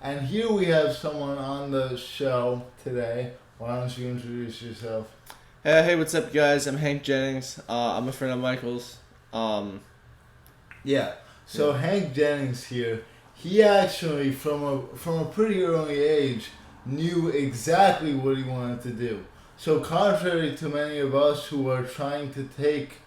And here we have someone on the show today. Why don't you introduce yourself? Hey, what's up, guys? I'm Hank Jennings. I'm a friend of Michael's. Yeah. So Hank Jennings here. He actually, from a pretty early age, knew exactly what he wanted to do. So contrary to many of us who are trying to take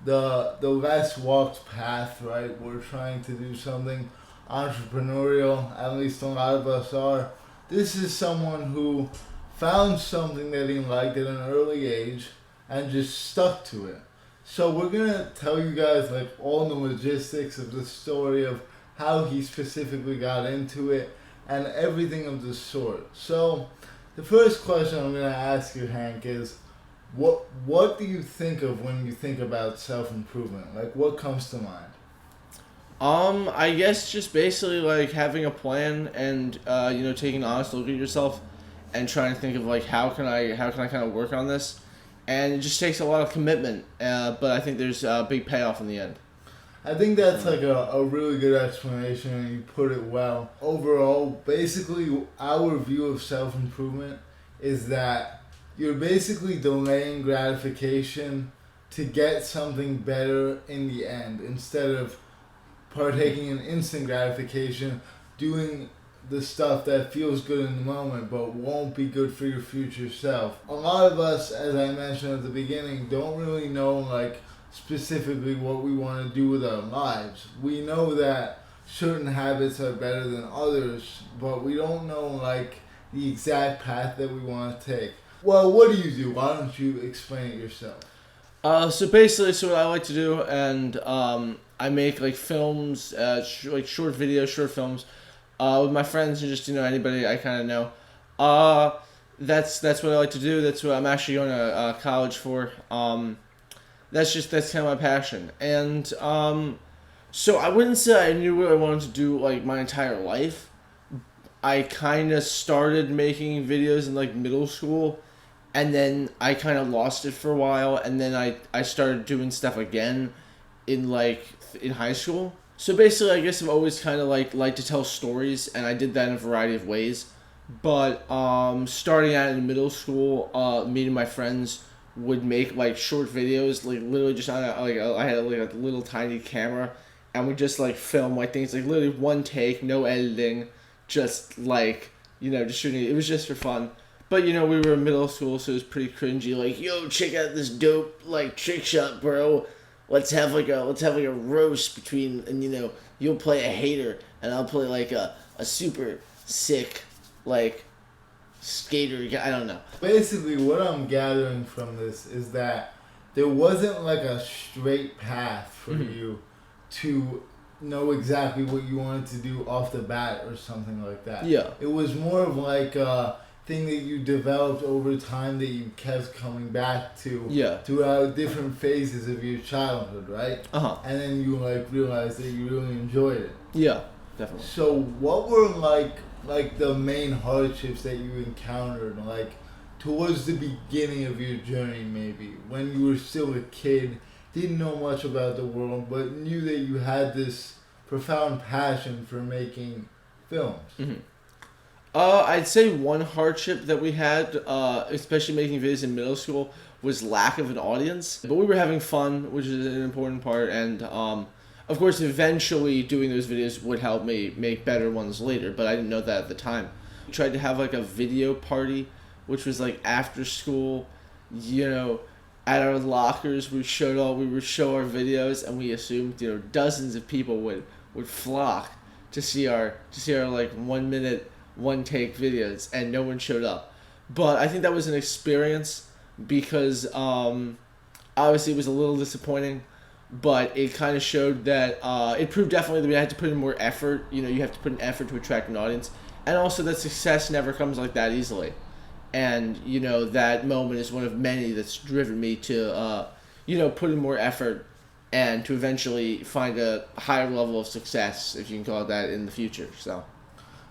the less walked path, right? We're trying to do something entrepreneurial. At least a lot of us are. This is someone who found something that he liked at an early age and just stuck to it. So we're gonna tell you guys like all the logistics of the story of how he specifically got into it and everything of the sort. So the first question I'm gonna ask you, Hank, is what do you think of when you think about self-improvement? Like, what comes to mind? I guess just basically like having a plan and taking an honest look at yourself and trying to think of like how can I kind of work on this, and it just takes a lot of commitment. But I think there's a big payoff in the end. I think that's like a really good explanation, and you put it well. Overall, basically, our view of self-improvement is that you're basically delaying gratification to get something better in the end, instead of partaking in instant gratification, doing the stuff that feels good in the moment but won't be good for your future self. A lot of us, as I mentioned at the beginning, don't really know like specifically what we want to do with our lives. We know that certain habits are better than others, but we don't know like the exact path that we want to take. Well, what do you do? Why don't you explain it yourself? So basically, what I like to do, and I make like films, like short videos, short films, with my friends and just anybody I kind of know. That's what I like to do. That's what I'm actually going to college for. That's kind of my passion, and so I wouldn't say I knew what I wanted to do like my entire life. I kind of started making videos in like middle school, and then I kind of lost it for a while, and then I started doing stuff again in high school. So basically, I guess I've always kind of like to tell stories, and I did that in a variety of ways. But starting out in middle school, me and my friends would make like short videos, like literally just on I had like a little tiny camera, and we just like film like things like literally one take, no editing, just just shooting. It was just for fun. But we were in middle school, so it was pretty cringy. Like, yo, check out this dope like trick shot, bro. Let's have like a roast between, and you'll play a hater and I'll play like a super sick like skater. I don't know. Basically, what I'm gathering from this is that there wasn't like a straight path for you to know exactly what you wanted to do off the bat or something like that. Yeah. It was more of like a thing that you developed over time that you kept coming back to throughout different phases of your childhood, right? And then you like realized that you really enjoyed it. Yeah, definitely. So what were like the main hardships that you encountered like towards the beginning of your journey, maybe when you were still a kid, didn't know much about the world, but knew that you had this profound passion for making films? I'd say one hardship that we had, especially making videos in middle school, was lack of an audience. But we were having fun, which is an important part, and of course, eventually doing those videos would help me make better ones later, but I didn't know that at the time. We tried to have like a video party, which was like after school, at our lockers. We would show our videos, and we assumed dozens of people would flock to see our like 1 minute, one take videos, and no one showed up. But I think that was an experience because obviously it was a little disappointing, but it kind of showed that it proved definitely that I had to put in more effort. You have to put an effort to attract an audience, and also that success never comes like that easily. And that moment is one of many that's driven me to put in more effort and to eventually find a higher level of success, if you can call it that, in the future. So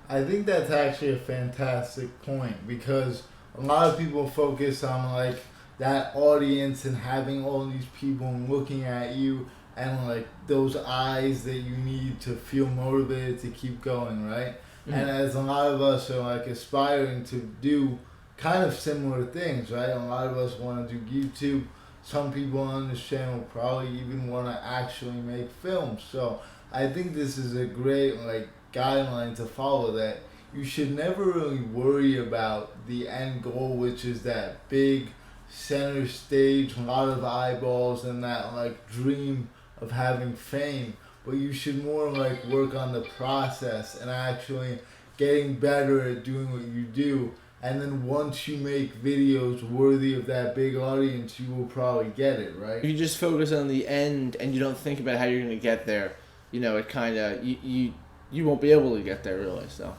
I think that's actually a fantastic point, because a lot of people focus on like that audience and having all these people looking at you and like those eyes that you need to feel motivated to keep going, right? And as a lot of us are like aspiring to do kind of similar things, right? A lot of us want to do YouTube. Some people on this channel probably even want to actually make films. So I think this is a great like guideline to follow, that you should never really worry about the end goal, which is that big center stage, a lot of eyeballs, and that like dream of having fame. But you should more like work on the process and actually getting better at doing what you do. And then once you make videos worthy of that big audience, you will probably get it, right? If you just focus on the end and you don't think about how you're going to get there, it kind of, you won't be able to get there really, so.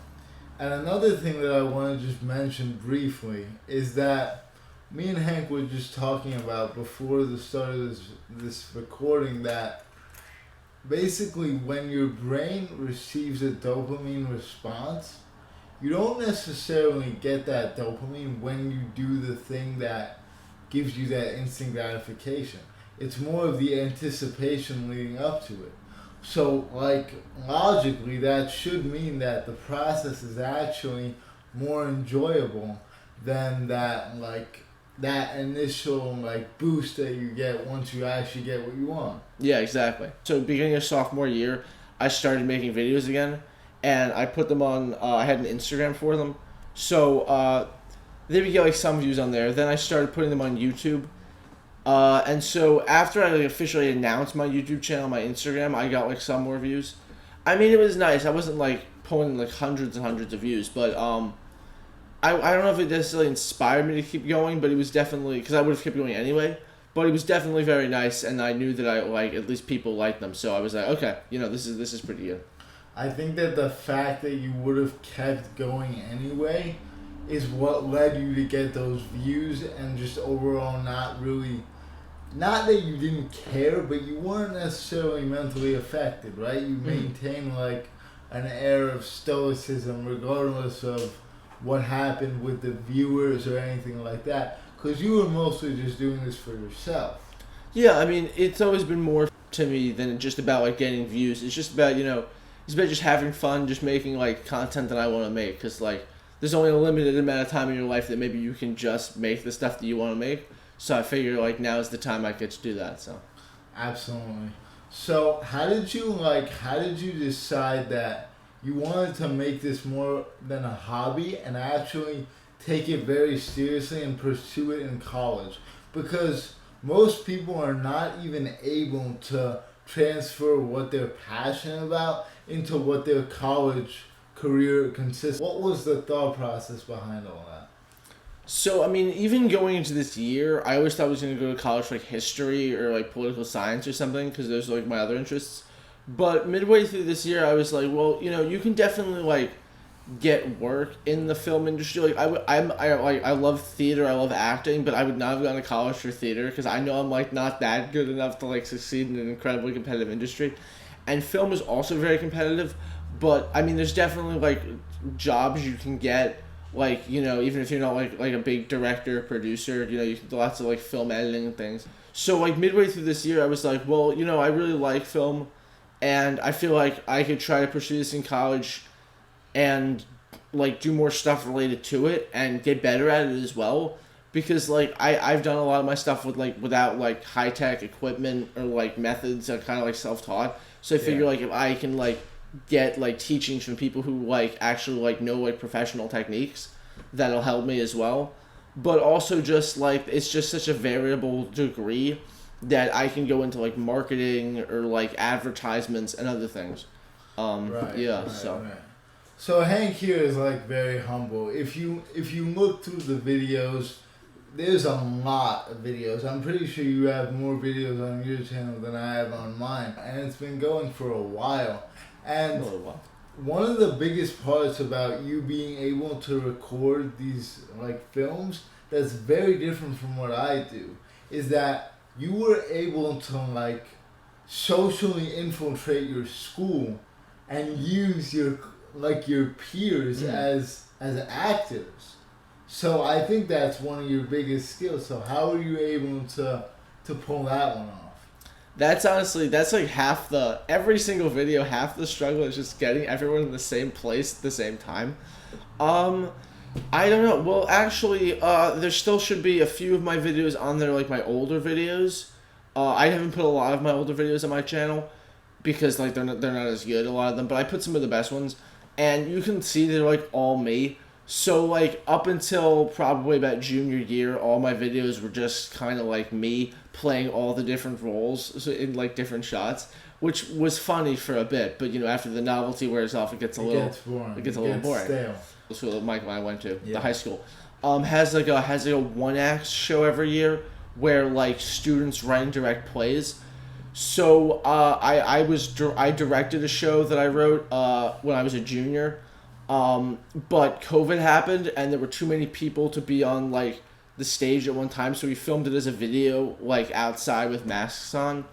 And another thing that I want to just mention briefly is that me and Hank were just talking about before the start of this recording, that basically when your brain receives a dopamine response, you don't necessarily get that dopamine when you do the thing that gives you that instant gratification. It's more of the anticipation leading up to it. So, like, logically, that should mean that the process is actually more enjoyable than that initial, like, boost that you get once you actually get what you want. Yeah, exactly. So, beginning of sophomore year, I started making videos again, and I put them on, I had an Instagram for them. So, they would get, like, some views on there. Then I started putting them on YouTube. And so after I officially announced my YouTube channel, my Instagram, I got like some more views. I mean, it was nice. I wasn't like pulling like hundreds and hundreds of views, but I don't know if it necessarily inspired me to keep going, but it was definitely, because I would have kept going anyway. But it was definitely very nice, and I knew that at least people liked them. So I was like, okay, this is pretty good. I think that the fact that you would have kept going anyway is what led you to get those views, and just overall not that you didn't care, but you weren't necessarily mentally affected, right? You maintain like an air of stoicism regardless of what happened with the viewers or anything like that, because you were mostly just doing this for yourself. Yeah, I mean, it's always been more to me than just about like getting views. It's just about, it's about just having fun, just making like content that I want to make, because like there's only a limited amount of time in your life that maybe you can just make the stuff that you want to make. So I figure like now is the time I get to do that. So absolutely. So how did you decide that you wanted to make this more than a hobby and actually take it very seriously and pursue it in college? Because most people are not even able to transfer what they're passionate about into what their college career consists. What was the thought process behind all that? So, I mean, even going into this year, I always thought I was going to go to college for, like, history or, like, political science or something, because those are, like, my other interests. But midway through this year, I was like, well, you can definitely, like, get work in the film industry. Like, I love theater, I love acting, but I would not have gone to college for theater, because I know I'm, like, not that good enough to, like, succeed in an incredibly competitive industry. And film is also very competitive, but, I mean, there's definitely, like, jobs you can get, like, even if you're not like a big director or producer, you can do lots of like film editing and things. So like midway through this year, I was like, well, I really like film, and I feel like I could try to pursue this in college and like do more stuff related to it and get better at it as well, because like I've done a lot of my stuff without like high tech equipment or like methods. I'm kind of like self-taught, so I figure like if I can like get like teachings from people who like actually like know like professional techniques, that'll help me as well. But also just like it's just such a variable degree that I can go into like marketing or like advertisements and other things. So Hank here is like very humble. If you look through the videos, there's a lot of videos. I'm pretty sure you have more videos on your channel than I have on mine, and it's been going for a while. And one of the biggest parts about you being able to record these like films that's very different from what I do is that you were able to like socially infiltrate your school and use your peers as actors. So I think that's one of your biggest skills. So how are you able to pull that one off? That's honestly, that's like every single video, half the struggle is just getting everyone in the same place at the same time. Um, I don't know. Well, actually, there still should be a few of my videos on there, like my older videos. I haven't put a lot of my older videos on my channel because like they're not as good, a lot of them, but I put some of the best ones, and you can see they're like all me. So like up until probably about junior year, all my videos were just kind of like me playing all the different roles in like different shots, which was funny for a bit. But after the novelty wears off, it gets a little boring. It gets a little boring. Stale. The school that Mike and I went to, the high school, has a one act show every year where like students write and direct plays. So I directed a show that I wrote when I was a junior. But COVID happened and there were too many people to be on like the stage at one time, so we filmed it as a video like outside with masks on.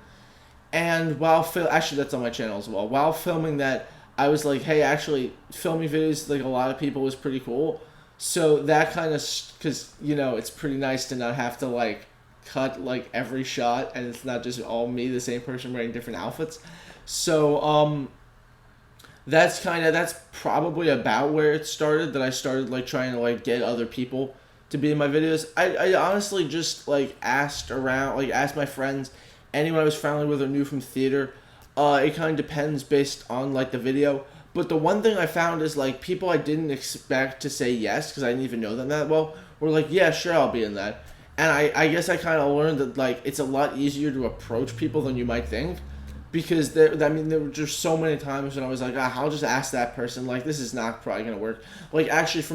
And actually that's on my channel as well. While filming that, I was like, hey, actually filming videos like a lot of people was pretty cool. So that kind of, because it's pretty nice to not have to like cut like every shot, and it's not just all me, the same person wearing different outfits. So that's probably about where it started, that I started like trying to like get other people to be in my videos. I honestly just like asked my friends, anyone I was friendly with or knew from theater. It kind of depends based on like the video. But the one thing I found is like people I didn't expect to say yes, because I didn't even know them that well, were like, yeah, sure, I'll be in that. And I guess I kind of learned that like it's a lot easier to approach people than you might think. Because there were just so many times when I was like, I'll just ask that person. Like, this is not probably gonna work. Like, actually, for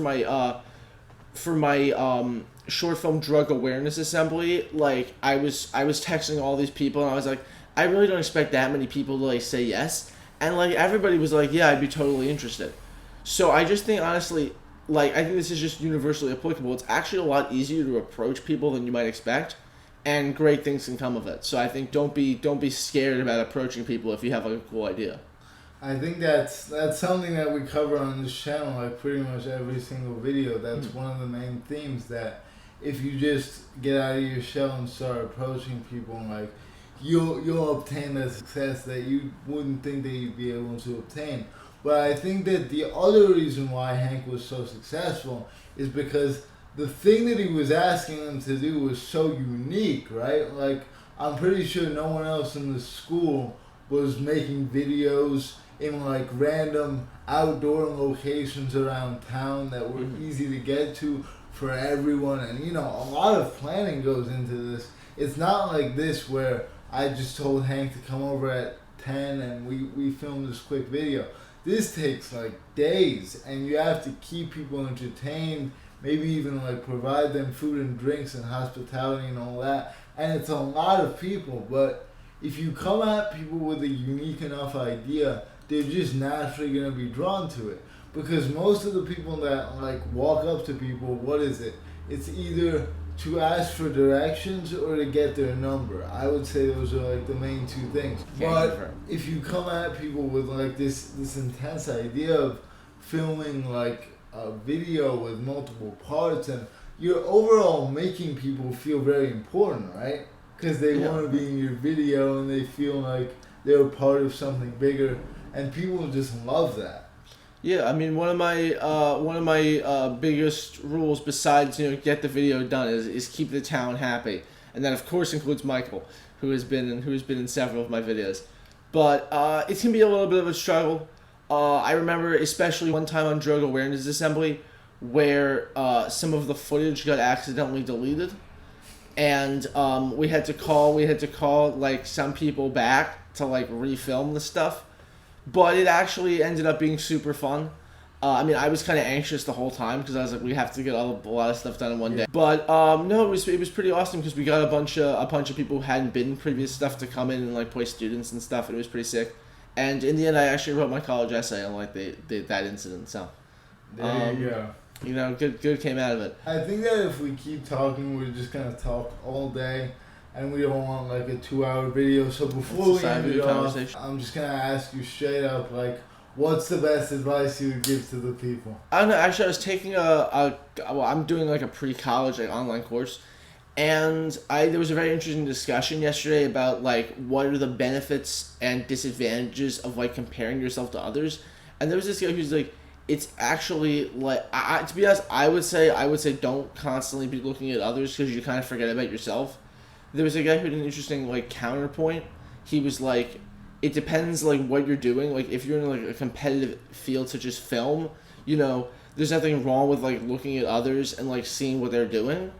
my short film Drug Awareness Assembly, like I was texting all these people, and I was like, I really don't expect that many people to like say yes. And like everybody was like, yeah, I'd be totally interested. So I just think honestly, like I think this is just universally applicable. It's actually a lot easier to approach people than you might expect. And great things can come of it. So I think don't be scared about approaching people if you have like a cool idea. I think that's something that we cover on this channel, like pretty much every single video. That's one of the main themes, that if you just get out of your shell and start approaching people, like you'll obtain the success that you wouldn't think that you'd be able to obtain. But I think that the other reason why Hank was so successful is because the thing that he was asking them to do was so unique, right? Like, I'm pretty sure no one else in the school was making videos in like random outdoor locations around town that were easy to get to for everyone. And a lot of planning goes into this. It's not like this where I just told Hank to come over at 10 and we filmed this quick video. This takes like days, and you have to keep people entertained, maybe even like provide them food and drinks and hospitality and all that. And it's a lot of people, but if you come at people with a unique enough idea, they're just naturally going to be drawn to it. Because most of the people that like walk up to people, what is it? It's either to ask for directions or to get their number. I would say those are like the main two things. But if you come at people with like this intense idea of filming like a video with multiple parts, and you're overall making people feel very important, right? Because they want to be in your video and they feel like they're part of something bigger, and people just love that. Yeah, I mean one of my biggest rules, besides get the video done, is keep the town happy, and that of course includes Michael, who has been in several of my videos. But it can be a little bit of a struggle. I remember especially one time on Drug Awareness Assembly where some of the footage got accidentally deleted, and we had to call like some people back to like refilm the stuff. But it actually ended up being super fun. I mean, I was kind of anxious the whole time because I was like, we have to get a lot of stuff done in one day. But no, it was pretty awesome because we got a bunch of people who hadn't been in previous stuff to come in and like play students and stuff. And it was pretty sick. And in the end, I actually wrote my college essay on like that incident. So there you go. Good came out of it. I think that if we keep talking, we're just gonna talk all day. And we don't want like a 2-hour video. So before we end it off, I'm just gonna ask you straight up, like, what's the best advice you would give to the people? I don't know. Actually, I was taking I'm doing like a pre-college like online course, And there was a very interesting discussion yesterday about like what are the benefits and disadvantages of like comparing yourself to others. And there was this guy who's like, it's actually like to be honest, I would say don't constantly be looking at others because you kind of forget about yourself. There was a guy who had an interesting like counterpoint. He was like, it depends like what you're doing. Like if you're in like a competitive field such as film, there's nothing wrong with like looking at others and like seeing what they're doing.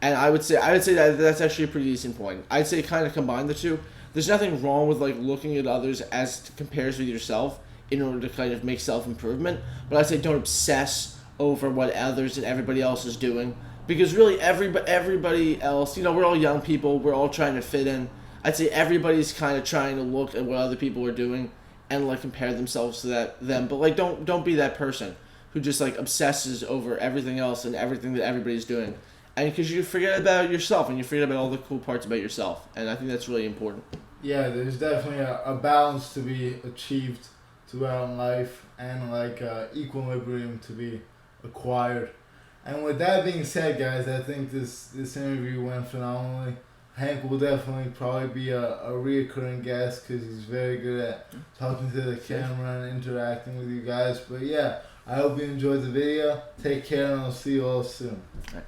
And I would say that that's actually a pretty decent point. I'd say kind of combine the two. There's nothing wrong with like looking at others as compares with yourself in order to kind of make self improvement. But I'd say don't obsess over what others and everybody else is doing because really everybody else, we're all young people. We're all trying to fit in. I'd say everybody's kind of trying to look at what other people are doing and like compare themselves to them. But like don't be that person who just like obsesses over everything else and everything that everybody's doing. And because you forget about yourself and you forget about all the cool parts about yourself. And I think that's really important. Yeah, there's definitely a balance to be achieved throughout life and like equilibrium to be acquired. And with that being said, guys, I think this interview went phenomenally. Hank will definitely probably be a reoccurring guest because he's very good at talking to the camera and interacting with you guys. But yeah, I hope you enjoyed the video. Take care and I'll see you all soon. All right.